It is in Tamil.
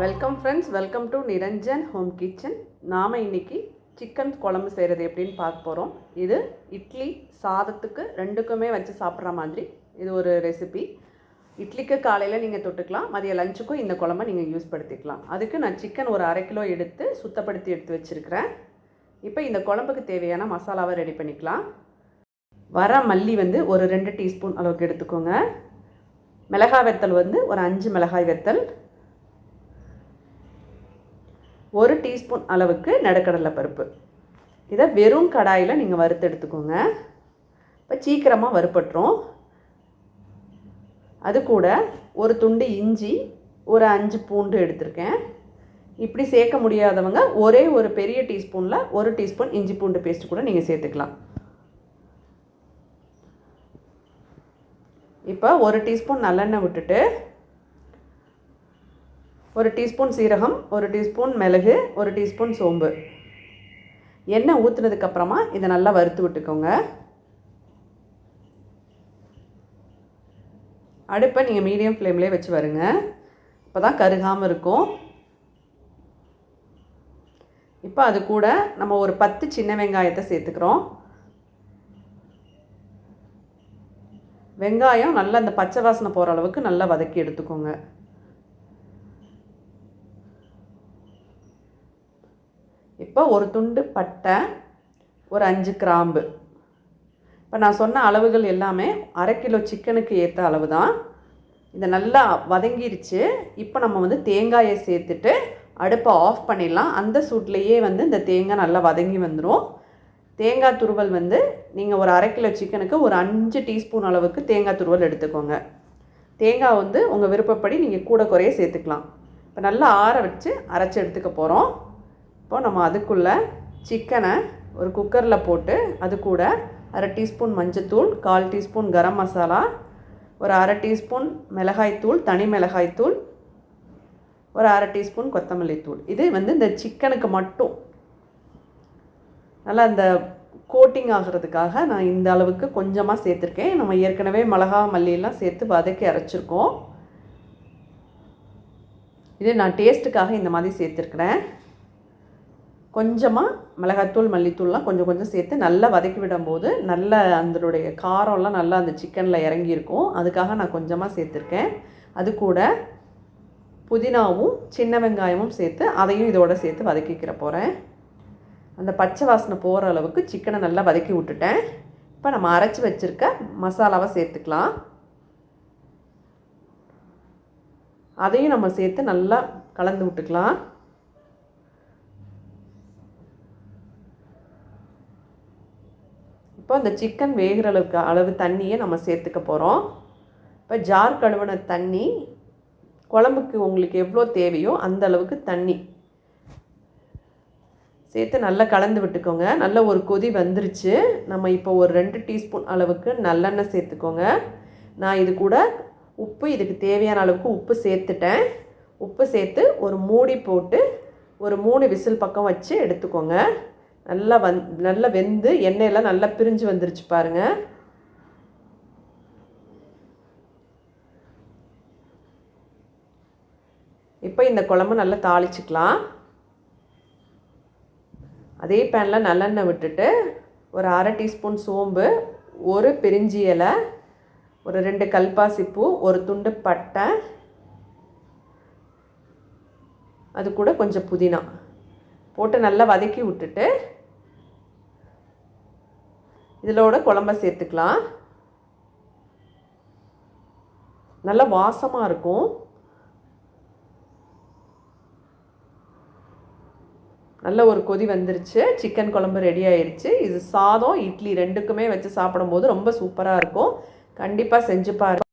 Welcome friends, welcome to Niranjan home kitchen. நாம் இன்றைக்கி சிக்கன் குழம்பு செய்கிறது எப்படின்னு பார்க்க போகிறோம். இது இட்லி சாதத்துக்கு ரெண்டுக்குமே வச்சு சாப்பிட்ற மாதிரி இது ஒரு ரெசிபி. இட்லிக்கு காலையில் நீங்கள் தொட்டுக்கலாம், மதிய லஞ்சுக்கும் இந்த குழம்பை நீங்கள் யூஸ் படுத்திக்கலாம். அதுக்கு நான் சிக்கன் ஒரு 1/2 கிலோ எடுத்து சுத்தப்படுத்தி எடுத்து வச்சுருக்கிறேன். இப்போ இந்த குழம்புக்கு தேவையான மசாலாவை ரெடி பண்ணிக்கலாம். வர மல்லி ஒரு 2 டீஸ்பூன் அளவுக்கு எடுத்துக்கோங்க. மிளகாய் வெத்தல் ஒரு 5 மிளகாய் வெத்தல், 1 டீஸ்பூன் அளவுக்கு நடுக்கடலை பருப்பு. இதை வெறும் கடாயில் நீங்கள் வறுத்து எடுத்துக்கோங்க. இப்போ சீக்கிரமாக வறுப்பட்டுரும். அது கூட ஒரு துண்டு இஞ்சி, ஒரு 5 பூண்டு எடுத்திருக்கேன். இப்படி சேர்க்க முடியாதவங்க ஒரே ஒரு பெரிய டீஸ்பூனில் 1 டீஸ்பூன் இஞ்சி பூண்டு பேஸ்ட் கூட நீங்கள் சேர்த்துக்கலாம். இப்போ 1 டீஸ்பூன் நல்லெண்ணெய் விட்டுட்டு 1 டீஸ்பூன் சீரகம், 1 டீஸ்பூன் மிளகு, 1 டீஸ்பூன் சோம்பு எண்ணெய் ஊற்றுனதுக்கப்புறமா இதை நல்லா வறுத்து விட்டுக்கோங்க. அடுப்பை நீங்கள் மீடியம் ஃப்ளேம்லேயே வச்சு வருங்க, இப்போ தான் கருகாமல் இருக்கும். இப்போ அது கூட நம்ம ஒரு 10 சின்ன வெங்காயத்தை சேர்த்துக்கிறோம். வெங்காயம் நல்லா அந்த பச்சை வாசனை போகிற அளவுக்கு நல்லா வதக்கி எடுத்துக்கோங்க. இப்போ ஒரு துண்டு பட்டை, ஒரு 5 கிராம்பு. இப்போ நான் சொன்ன அளவுகள் எல்லாமே 1/2 கிலோ சிக்கனுக்கு ஏற்ற அளவு தான். இதை நல்லா வதங்கிருச்சு. இப்போ நம்ம தேங்காயை சேர்த்துட்டு அடுப்பை ஆஃப் பண்ணிடலாம். அந்த சூட்லேயே இந்த தேங்காய் நல்லா வதங்கி வந்துடும். தேங்காய் துருவல் நீங்கள் ஒரு 1/2 கிலோ சிக்கனுக்கு ஒரு 5 டீஸ்பூன் அளவுக்கு தேங்காய் துருவல் எடுத்துக்கோங்க. தேங்காய் உங்கள் விருப்பப்படி நீங்கள் கூட குறைய சேர்த்துக்கலாம். இப்போ நல்லா ஆற வச்சு அரைச்சி எடுத்துக்க போகிறோம். இப்போ நம்ம அதுக்குள்ளே சிக்கனை ஒரு குக்கரில் போட்டு அது கூட 1/2 டீஸ்பூன் மஞ்சத்தூள், 1/4 டீஸ்பூன் கரம் மசாலா, ஒரு 1/2 டீஸ்பூன் மிளகாய்த்தூள், தனி மிளகாய்த்தூள், ஒரு 1/2 டீஸ்பூன் கொத்தமல்லி தூள். இது இந்த சிக்கனுக்கு மட்டும் நல்லா இந்த கோட்டிங் ஆகிறதுக்காக நான் இந்த அளவுக்கு கொஞ்சமாக சேர்த்துருக்கேன். நம்ம ஏற்கனவே மிளகா மல்லியெல்லாம் சேர்த்து வதக்கி அரைச்சிருக்கோம். இது நான் டேஸ்ட்டுக்காக இந்த மாதிரி சேர்த்துருக்குறேன். கொஞ்சமாக மிளகாய்த்தூள் மல்லித்தூள்லாம் கொஞ்சம் கொஞ்சம் சேர்த்து நல்லா வதக்கி விடும்போது நல்ல அதனுடைய காரம்லாம் நல்லா அந்த சிக்கனில் இறங்கியிருக்கும். அதுக்காக நான் கொஞ்சமாக சேர்த்துருக்கேன். அது கூட புதினாவும் சின்ன வெங்காயமும் சேர்த்து அதையும் இதோட சேர்த்து வதக்கிக்கிற போகிறேன். அந்த பச்சை வாசனை போகிற அளவுக்கு சிக்கனை நல்லா வதக்கி விட்டுட்டேன். இப்போ நம்ம அரைச்சி வச்சுருக்க மசாலாவை சேர்த்துக்கலாம். அதையும் நம்ம சேர்த்து நல்லா கலந்து விட்டுக்கலாம். இப்போ அந்த சிக்கன் வேகிற அளவு தண்ணியை நம்ம சேர்த்துக்க போகிறோம். இப்போ ஜார் கழுவின தண்ணி, குழம்புக்கு உங்களுக்கு எவ்வளோ தேவையோ அந்த அளவுக்கு தண்ணி சேர்த்து நல்லா கலந்து விட்டுக்கோங்க. நல்ல ஒரு கொதி வந்துருச்சு. நம்ம இப்போ ஒரு 2 டீஸ்பூன் அளவுக்கு நல்லெண்ணெய் சேர்த்துக்கோங்க. நான் இது கூட உப்பு, இதுக்கு தேவையான அளவுக்கு உப்பு சேர்த்துட்டேன். உப்பு சேர்த்து ஒரு மூடி போட்டு ஒரு 3 விசில் பக்கம் வச்சு எடுத்துக்கோங்க. நல்லா வெந்து எண்ணெயெல்லாம் நல்லா பிரிஞ்சு வந்துருச்சு பாருங்கள். இப்போ இந்த குழம்பு நல்லா தாளிச்சிக்கலாம். அதே பேனில் நல்லெண்ணெய் விட்டுட்டு ஒரு 1/2 டீஸ்பூன் சோம்பு, ஒரு பிரிஞ்சி இலை, ஒரு 2 கல்பாசிப்பூ, ஒரு துண்டு பட்டை, அது கூட கொஞ்சம் புதினா போட்டு நல்லா வதக்கி விட்டுட்டு இதிலோட குழம்ப சேர்த்துக்கலாம். நல்லா வாசமாக இருக்கும். நல்ல ஒரு கொதி வந்துருச்சு. சிக்கன் குழம்பு ரெடி ஆயிடுச்சு. இது சாதம், இட்லி ரெண்டுக்குமே வச்சு சாப்பிடும்போது ரொம்ப சூப்பராக இருக்கும். கண்டிப்பாக செஞ்சு பாருங்கள்.